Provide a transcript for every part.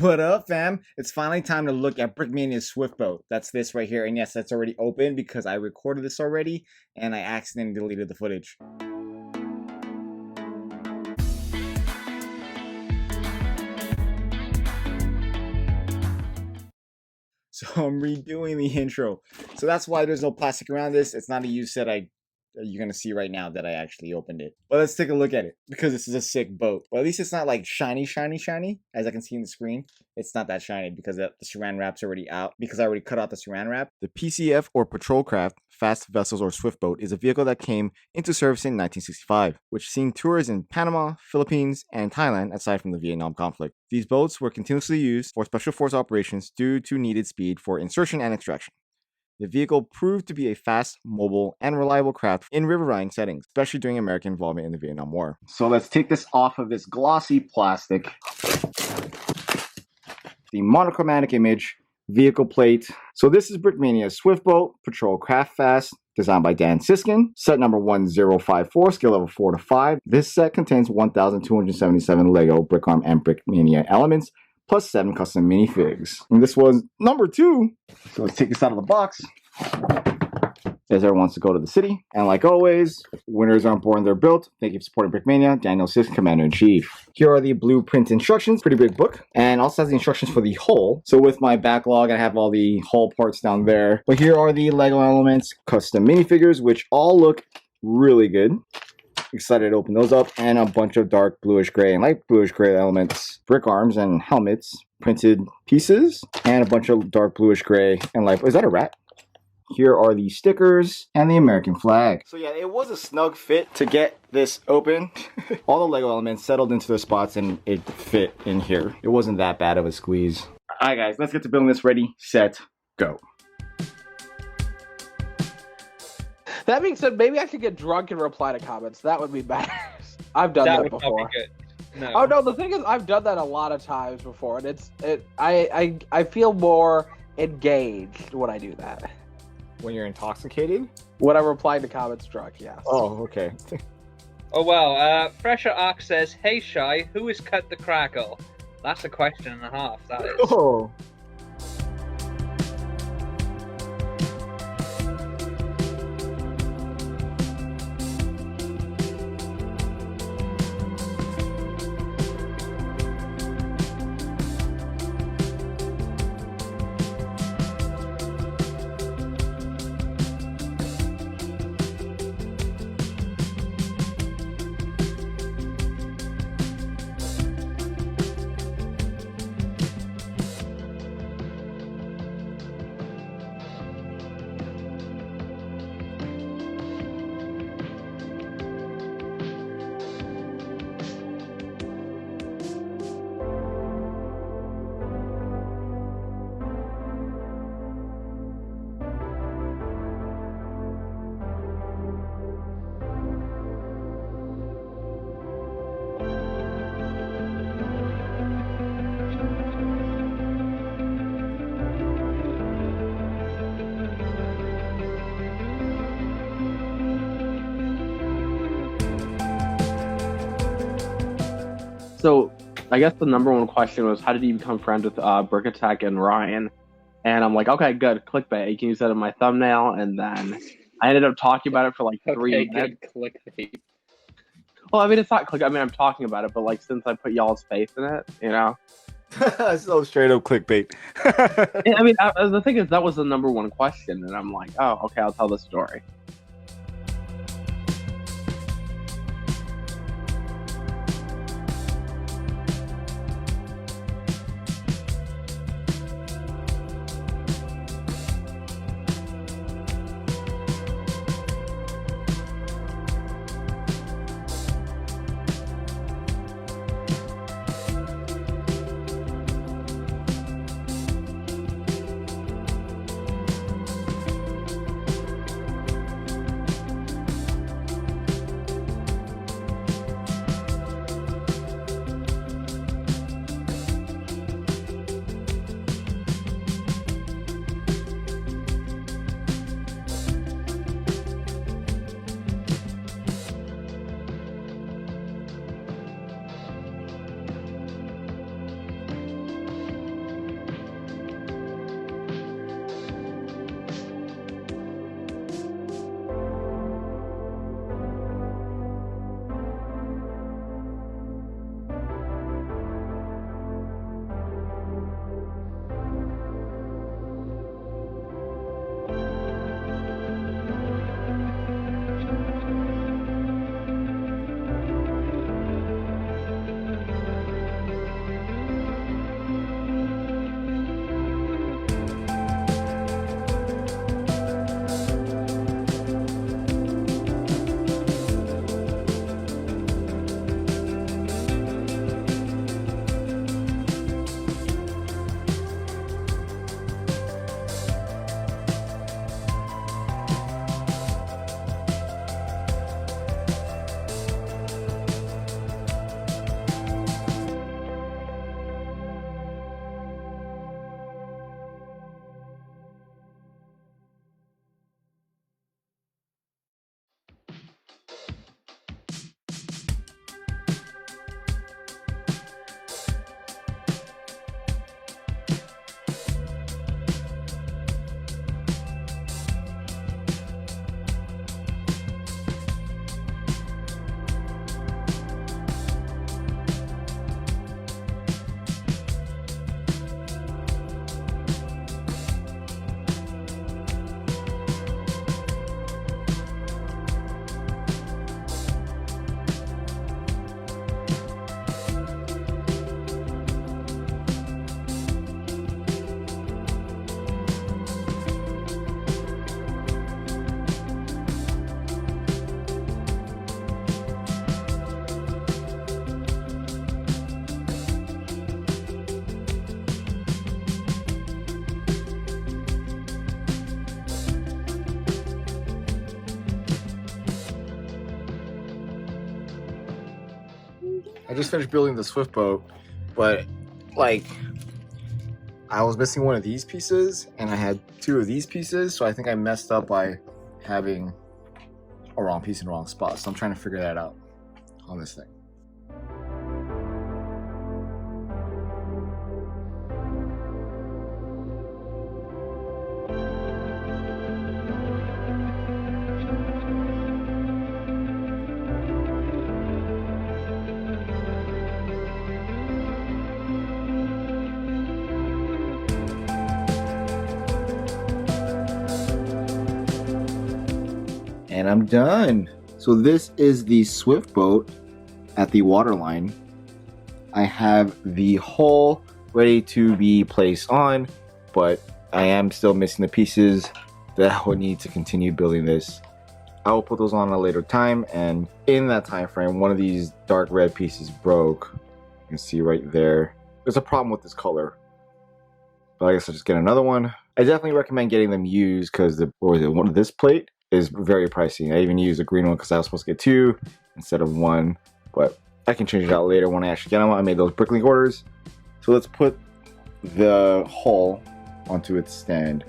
What up, fam? It's finally time to look at Brickmania's Swift Boat. That's this right here, and yes, that's already open because I recorded this already, and I accidentally deleted the footage. So I'm redoing the intro. So that's why there's no plastic around this. It's not a used set you're gonna see right now that I actually opened it. But let's take a look at it because this is a sick boat. Well, at least it's not like shiny, as I can see in the screen. It's not that shiny because the saran wrap's already out because I already cut out the saran wrap. The PCF or Patrol Craft Fast Vessels or Swift Boat is a vehicle that came into service in 1965, which seen tours in Panama, Philippines, and Thailand aside from the Vietnam conflict. These boats were continuously used for special force operations due to needed speed for insertion and extraction. The vehicle proved to be a fast, mobile, and reliable craft in riverine settings, especially during American involvement in the Vietnam War. So let's take this off of this glossy plastic. The monochromatic image, vehicle plate. So this is Brickmania's Swift Boat, Patrol Craft Fast, designed by Dan Siskin. Set number 1054, skill level 4 to 5. This set contains 1,277 Lego, Brickarm, and Brickmania elements, plus 7 custom minifigs. And this was number 2. So let's take this out of the box. As everyone wants to go to the city. And like always, winners aren't born, they're built. Thank you for supporting Brickmania. Daniel Siskin, Commander-in-Chief. Here are the blueprint instructions. Pretty big book. And also has the instructions for the hull. So with my backlog, I have all the hull parts down there. But here are the Lego elements, custom minifigures, which all look really good. Excited to open those up, and a bunch of dark bluish gray and light bluish gray elements, brick arms and helmets, printed pieces, and a bunch of dark bluish gray and light. Is that a rat? Here are the stickers and the American flag. So yeah, it was a snug fit to get this open. All the Lego elements settled into their spots and it fit in here. It wasn't that bad of a squeeze. Alright guys, let's get to building this. Ready, set, go. That being said, maybe I could get drunk and reply to comments. That would be better. I've done that before. Not be good. No. Oh no, the thing is, I've done that a lot of times before, and I feel more engaged when I do that. When you're intoxicated? When I'm replying to comments drunk, yes. Oh, okay. Oh well, Fresher Ark says, "Hey Shy, who has cut the crackle?" That's a question and a half. That is. Oh. So, I guess the number one question was, how did you become friends with Brick Attack and Ryan? And I'm like, okay, good, clickbait. You can use that in my thumbnail. And then I ended up talking about it for like 3 minutes. Good clickbait. Well, I mean, it's not click. I mean, I'm talking about it, but like since I put y'all's face in it, you know. So straight up clickbait. I mean, the thing is, that was the number one question, and I'm like, oh, okay, I'll tell the story. I just finished building the Swift boat, but like I was missing one of these pieces and I had two of these pieces, so I think I messed up by having a wrong piece in the wrong spot. So I'm trying to figure that out on this thing. And I'm done. So this is the Swift boat at the waterline. I have the hull ready to be placed on, but I am still missing the pieces that I would need to continue building this. I will put those on at a later time, and in that time frame, one of these dark red pieces broke. You can see right there. There's a problem with this color, but I guess I'll just get another one. I definitely recommend getting them used because this plate is very pricey. I even used a green one because I was supposed to get two instead of one, but I can change it out later when I actually get them. I made those Bricklink orders. So let's put the hull onto its stand.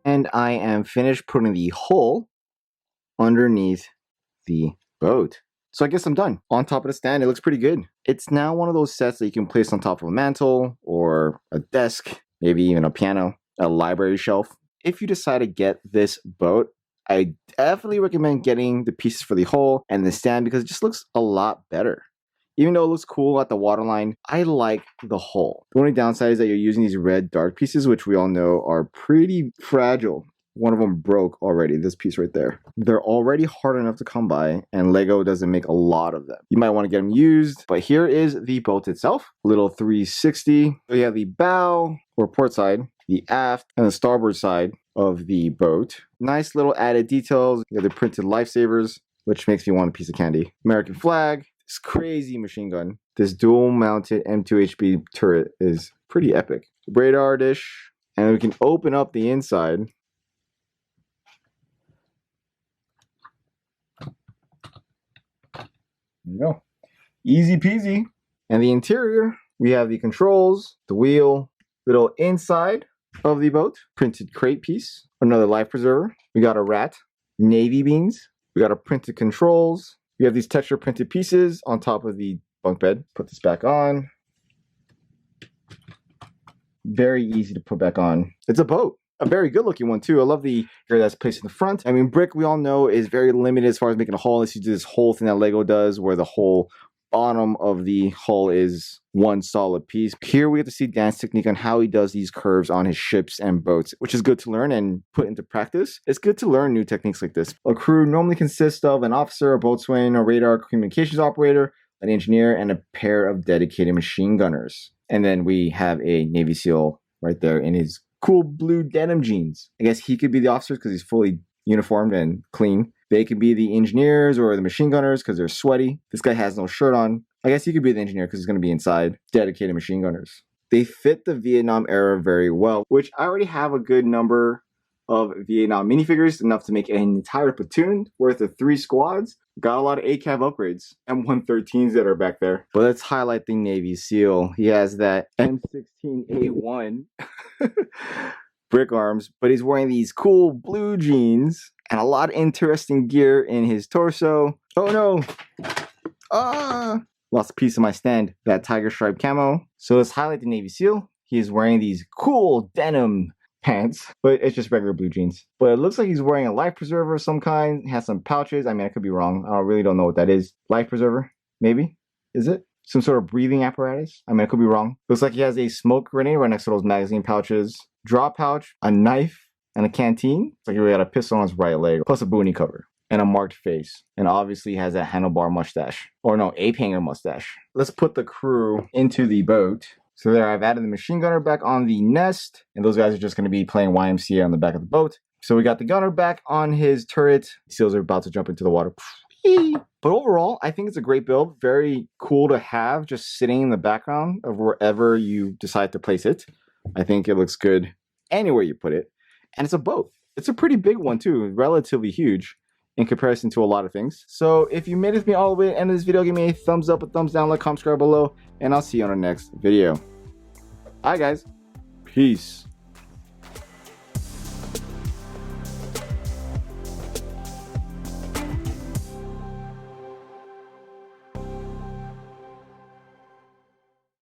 And I am finished putting the hull underneath the boat. So I guess I'm done. On top of the stand, it looks pretty good. It's now one of those sets that you can place on top of a mantle or a desk, maybe even a piano, a library shelf. If you decide to get this boat, I definitely recommend getting the pieces for the hull and the stand because it just looks a lot better. Even though it looks cool at the waterline, I like the hull. The only downside is that you're using these red dark pieces, which we all know are pretty fragile. One of them broke already, this piece right there. They're already hard enough to come by, and Lego doesn't make a lot of them. You might want to get them used, but here is the boat itself. Little 360. So you have the bow, or port side, the aft, and the starboard side of the boat. Nice little added details. You have the printed lifesavers, which makes me want a piece of candy. American flag. This crazy machine gun. This dual mounted M2HB turret is pretty epic. Radar dish, and we can open up the inside. There you go. Easy peasy. And the interior, we have the controls, the wheel, little inside of the boat, printed crate piece, another life preserver. We got a rat, navy beans. We got a printed controls. We have these texture printed pieces on top of the bunk bed. Put this back on. Very easy to put back on. It's a boat. A very good looking one too. I love the area that's placed in the front. I mean, brick, we all know, is very limited as far as making a hull unless you do this whole thing that Lego does where the whole bottom of the hull is one solid piece. Here we get to see Dan's technique on how he does these curves on his ships and boats, which is good to learn and put into practice. It's good to learn new techniques like this. A crew normally consists of an officer, a boatswain, a radar communications operator, an engineer, and a pair of dedicated machine gunners. And then we have a Navy SEAL right there in his cool blue denim jeans. I guess he could be the officer because he's fully uniformed and clean. They could be the engineers or the machine gunners because they're sweaty. This guy has no shirt on. I guess he could be the engineer because he's going to be inside. Dedicated machine gunners. They fit the Vietnam era very well, which I already have a good number of Vietnam minifigures, enough to make an entire platoon worth of 3 squads. Got a lot of ACAV upgrades. M113s that are back there. But let's highlight the Navy SEAL. He has that M16A1 brick arms, but he's wearing these cool blue jeans and a lot of interesting gear in his torso. Oh no! Ah! Lost a piece of my stand. That tiger stripe camo. So let's highlight the Navy SEAL. He is wearing these cool denim pants, but it's just regular blue jeans. But it looks like he's wearing a life preserver of some kind. It has some pouches. I mean, I could be wrong. I really don't know what that is. Life preserver? Maybe? Is it? Some sort of breathing apparatus? I mean, I could be wrong. Looks like he has a smoke grenade right next to those magazine pouches. Drop pouch, a knife, and a canteen. It's like he really got a pistol on his right leg, plus a boonie cover. And a marked face. And obviously he has a handlebar mustache. Or no, ape hanger mustache. Let's put the crew into the boat. So there, I've added the machine gunner back on the nest, and those guys are just going to be playing YMCA on the back of the boat. So we got the gunner back on his turret. Seals are about to jump into the water. But overall, I think it's a great build. Very cool to have just sitting in the background of wherever you decide to place it. I think it looks good anywhere you put it. And it's a boat. It's a pretty big one too, relatively huge in comparison to a lot of things. So if you made it with me all the way to the end of this video, give me a thumbs up, a thumbs down, like, comment, subscribe below, and I'll see you on our next video. Alright guys, peace.